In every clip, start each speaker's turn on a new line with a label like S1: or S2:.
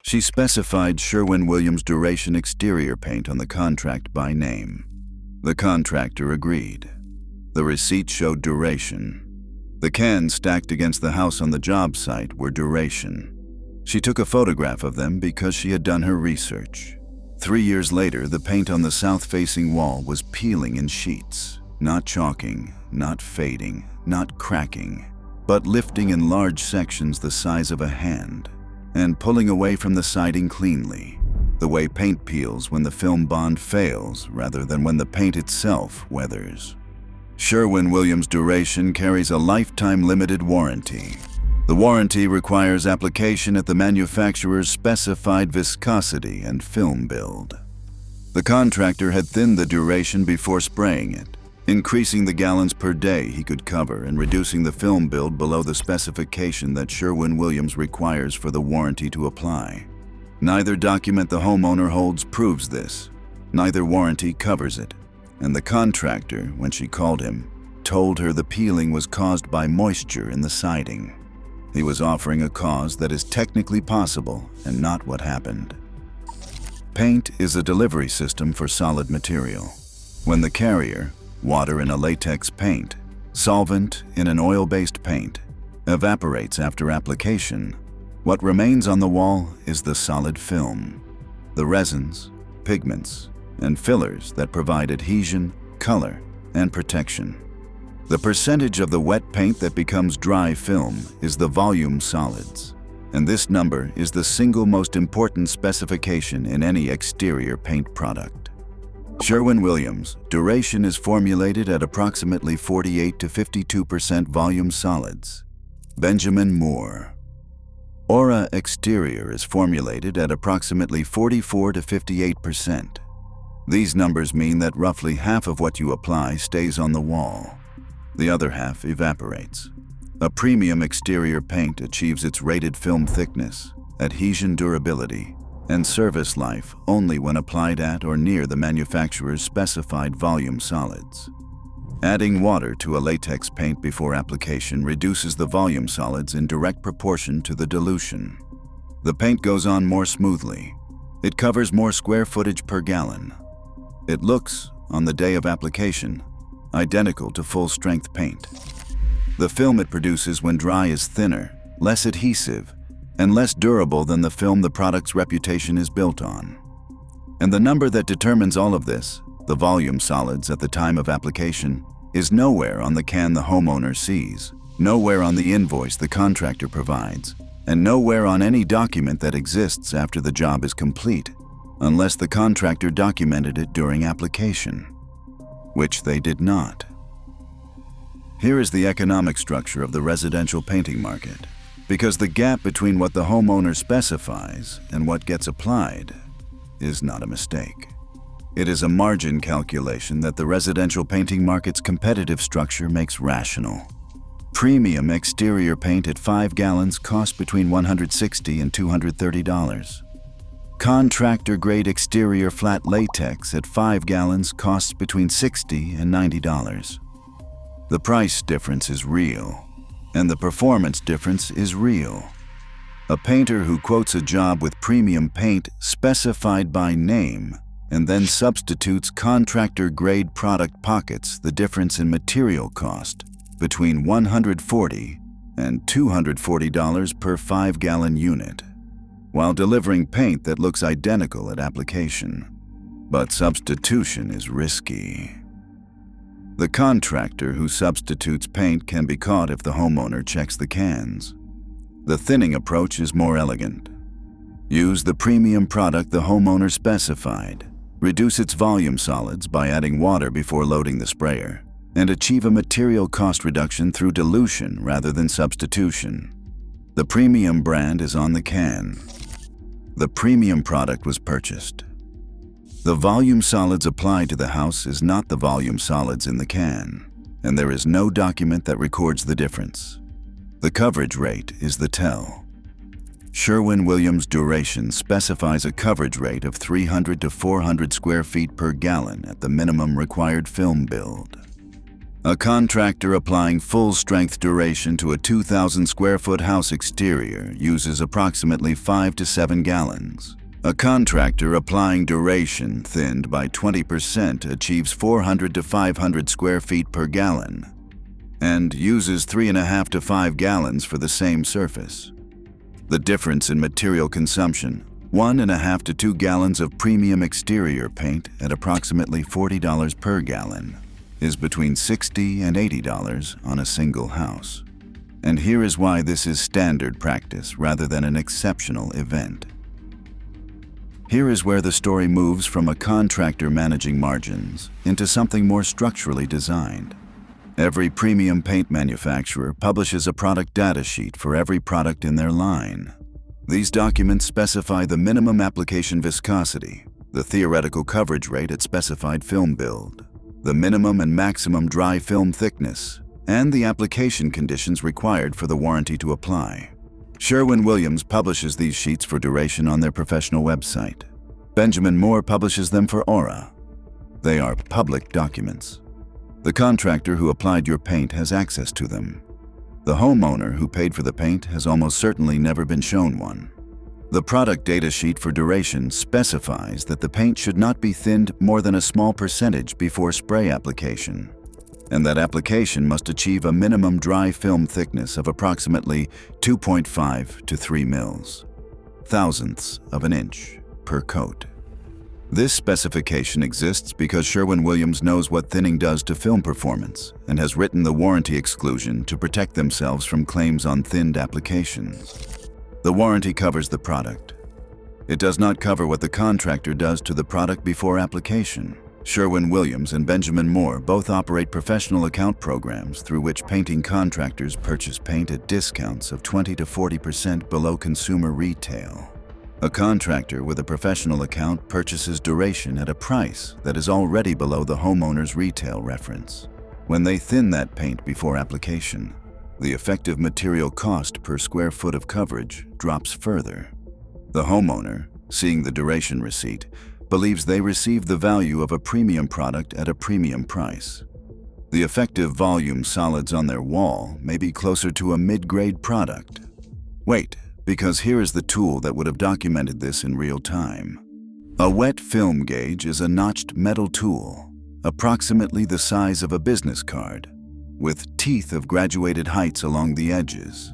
S1: She specified Sherwin-Williams Duration exterior paint on the contract by name. The contractor agreed. The receipt showed Duration. The cans stacked against the house on the job site were Duration. She took a photograph of them because she had done her research. 3 years later, the paint on the south-facing wall was peeling in sheets, not chalking, not fading, not cracking, but lifting in large sections the size of a hand and pulling away from the siding cleanly, the way paint peels when the film bond fails rather than when the paint itself weathers. Sherwin-Williams Duration carries a lifetime limited warranty. The warranty requires application at the manufacturer's specified viscosity and film build. The contractor had thinned the Duration before spraying it, increasing the gallons per day he could cover and reducing the film build below the specification that Sherwin-Williams requires for the warranty to apply. Neither document the homeowner holds proves this. Neither warranty covers it. And the contractor, when she called him, told her the peeling was caused by moisture in the siding. He was offering a cause that is technically possible and not what happened. Paint is a delivery system for solid material. When the carrier, water in a latex paint, solvent in an oil-based paint, evaporates after application, what remains on the wall is the solid film, the resins, pigments, and fillers that provide adhesion, color, and protection. The percentage of the wet paint that becomes dry film is the volume solids, and this number is the single most important specification in any exterior paint product. Sherwin-Williams Duration is formulated at approximately 48 to 52% volume solids. Benjamin Moore. Aura Exterior is formulated at approximately 44 to 58%. These numbers mean that roughly half of what you apply stays on the wall. The other half evaporates. A premium exterior paint achieves its rated film thickness, adhesion durability, and service life only when applied at or near the manufacturer's specified volume solids. Adding water to a latex paint before application reduces the volume solids in direct proportion to the dilution. The paint goes on more smoothly. It covers more square footage per gallon. It looks, on the day of application, identical to full-strength paint. The film it produces when dry is thinner, less adhesive, and less durable than the film the product's reputation is built on. And the number that determines all of this, the volume solids at the time of application, is nowhere on the can the homeowner sees, nowhere on the invoice the contractor provides, and nowhere on any document that exists after the job is complete, unless the contractor documented it during application, which they did not. Here is the economic structure of the residential painting market, because the gap between what the homeowner specifies and what gets applied is not a mistake. It is a margin calculation that the residential painting market's competitive structure makes rational. Premium exterior paint at 5 gallons costs between $160 and $230. Contractor-grade exterior flat latex at 5 gallons costs between $60 and $90. The price difference is real, and the performance difference is real. A painter who quotes a job with premium paint specified by name and then substitutes contractor-grade product pockets the difference in material cost between $140 and $240 per 5-gallon unit, while delivering paint that looks identical at application. But substitution is risky. The contractor who substitutes paint can be caught if the homeowner checks the cans. The thinning approach is more elegant. Use the premium product the homeowner specified, reduce its volume solids by adding water before loading the sprayer, and achieve a material cost reduction through dilution rather than substitution. The premium brand is on the can. The premium product was purchased. The volume solids applied to the house is not the volume solids in the can, and there is no document that records the difference. The coverage rate is the tell. Sherwin-Williams Duration specifies a coverage rate of 300 to 400 square feet per gallon at the minimum required film build. A contractor applying full-strength duration to a 2,000 square foot house exterior uses approximately 5 to 7 gallons. A contractor applying duration thinned by 20% achieves 400 to 500 square feet per gallon and uses 3.5 to 5 gallons for the same surface. The difference in material consumption, 1.5 to 2 gallons of premium exterior paint at approximately $40 per gallon, is between $60 and $80 on a single house. And here is why this is standard practice rather than an exceptional event. Here is where the story moves from a contractor managing margins into something more structurally designed. Every premium paint manufacturer publishes a product data sheet for every product in their line. These documents specify the minimum application viscosity, the theoretical coverage rate at specified film build, the minimum and maximum dry film thickness, and the application conditions required for the warranty to apply. Sherwin-Williams publishes these sheets for duration on their professional website. Benjamin Moore publishes them for Aura. They are public documents. The contractor who applied your paint has access to them. The homeowner who paid for the paint has almost certainly never been shown one. The product data sheet for duration specifies that the paint should not be thinned more than a small percentage before spray application, and that application must achieve a minimum dry film thickness of approximately 2.5 to 3 mils, thousandths of an inch, per coat. This specification exists because Sherwin-Williams knows what thinning does to film performance and has written the warranty exclusion to protect themselves from claims on thinned applications. The warranty covers the product. It does not cover what the contractor does to the product before application. Sherwin-Williams and Benjamin Moore both operate professional account programs through which painting contractors purchase paint at discounts of 20 to 40% below consumer retail. A contractor with a professional account purchases duration at a price that is already below the homeowner's retail reference. When they thin that paint before application, the effective material cost per square foot of coverage drops further. The homeowner, seeing the duration receipt, believes they receive the value of a premium product at a premium price. The effective volume solids on their wall may be closer to a mid-grade product. Wait, because here is the tool that would have documented this in real time. A wet film gauge is a notched metal tool, approximately the size of a business card, with teeth of graduated heights along the edges.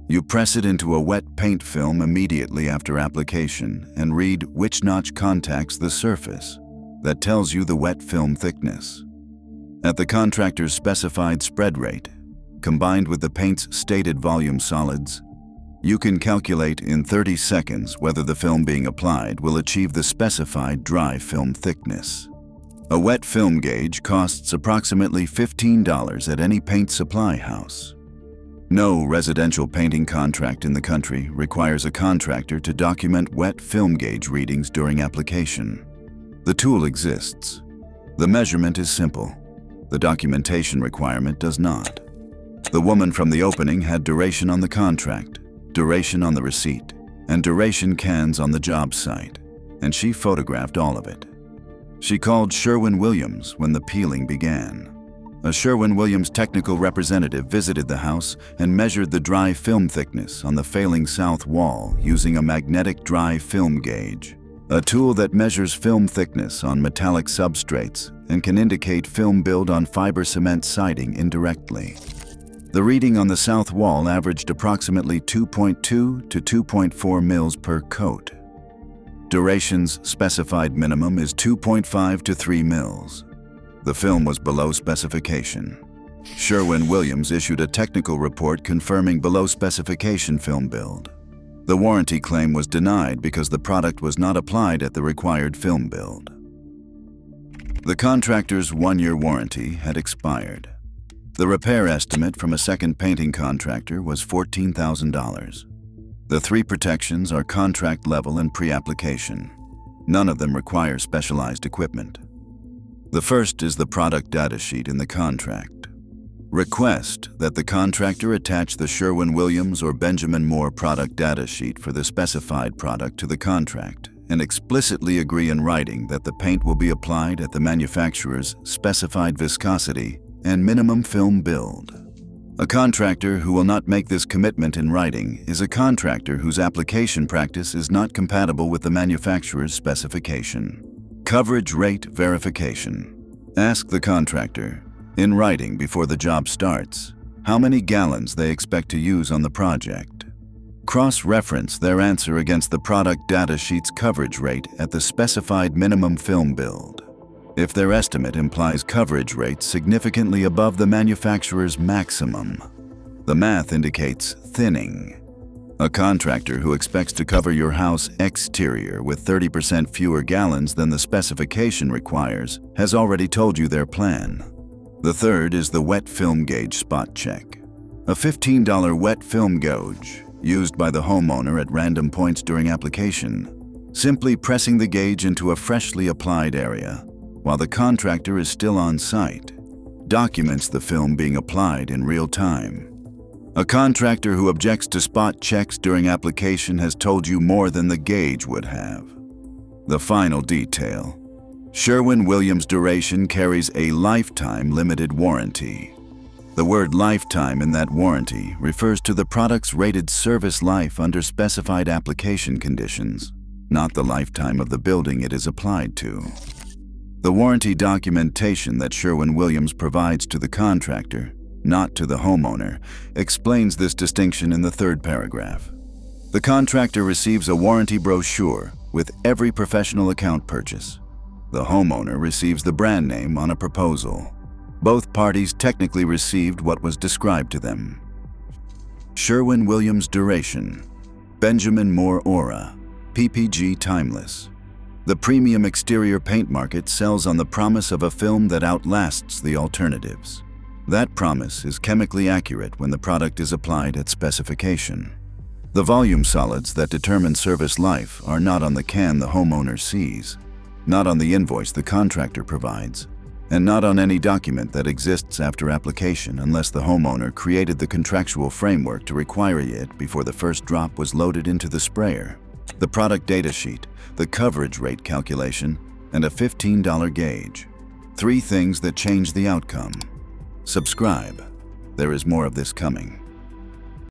S1: You press it into a wet paint film immediately after application and read which notch contacts the surface. That tells you the wet film thickness. At the contractor's specified spread rate, combined with the paint's stated volume solids, you can calculate in 30 seconds whether the film being applied will achieve the specified dry film thickness. A wet film gauge costs approximately $15 at any paint supply house. No residential painting contract in the country requires a contractor to document wet film gauge readings during application. The tool exists. The measurement is simple. The documentation requirement does not. The woman from the opening had duration on the contract, duration on the receipt, and duration cans on the job site, and she photographed all of it. She called Sherwin-Williams when the peeling began. A Sherwin-Williams technical representative visited the house and measured the dry film thickness on the failing south wall using a magnetic dry film gauge, a tool that measures film thickness on metallic substrates and can indicate film build on fiber cement siding indirectly. The reading on the south wall averaged approximately 2.2 to 2.4 mils per coat. Duration's specified minimum is 2.5 to 3 mils. The film was below specification. Sherwin-Williams issued a technical report confirming below specification film build. The warranty claim was denied because the product was not applied at the required film build. The contractor's one-year warranty had expired. The repair estimate from a second painting contractor was $14,000. The three protections are contract level and pre-application. None of them require specialized equipment. The first is the product data sheet in the contract. Request that the contractor attach the Sherwin-Williams or Benjamin Moore product data sheet for the specified product to the contract and explicitly agree in writing that the paint will be applied at the manufacturer's specified viscosity and minimum film build. A contractor who will not make this commitment in writing is a contractor whose application practice is not compatible with the manufacturer's specification. Coverage rate verification. Ask the contractor, in writing before the job starts, how many gallons they expect to use on the project. Cross-reference their answer against the product data sheet's coverage rate at the specified minimum film build. If their estimate implies coverage rates significantly above the manufacturer's maximum, the math indicates thinning. A contractor who expects to cover your house exterior with 30% fewer gallons than the specification requires has already told you their plan. The third is the wet film gauge spot check. A $15 wet film gauge used by the homeowner at random points during application, simply pressing the gauge into a freshly applied area while the contractor is still on site, documents the film being applied in real time. A contractor who objects to spot checks during application has told you more than the gauge would have. The final detail. Sherwin-Williams Duration carries a lifetime limited warranty. The word lifetime in that warranty refers to the product's rated service life under specified application conditions, not the lifetime of the building it is applied to. The warranty documentation that Sherwin-Williams provides to the contractor, not to the homeowner, explains this distinction in the third paragraph. The contractor receives a warranty brochure with every professional account purchase. The homeowner receives the brand name on a proposal. Both parties technically received what was described to them. Sherwin-Williams Duration, Benjamin Moore Aura, PPG Timeless. The premium exterior paint market sells on the promise of a film that outlasts the alternatives. That promise is chemically accurate when the product is applied at specification. The volume solids that determine service life are not on the can the homeowner sees, not on the invoice the contractor provides, and not on any document that exists after application unless the homeowner created the contractual framework to require it before the first drop was loaded into the sprayer. The product data sheet, the coverage rate calculation, and a $15 gauge. 3 things that change the outcome. Subscribe. There is more of this coming.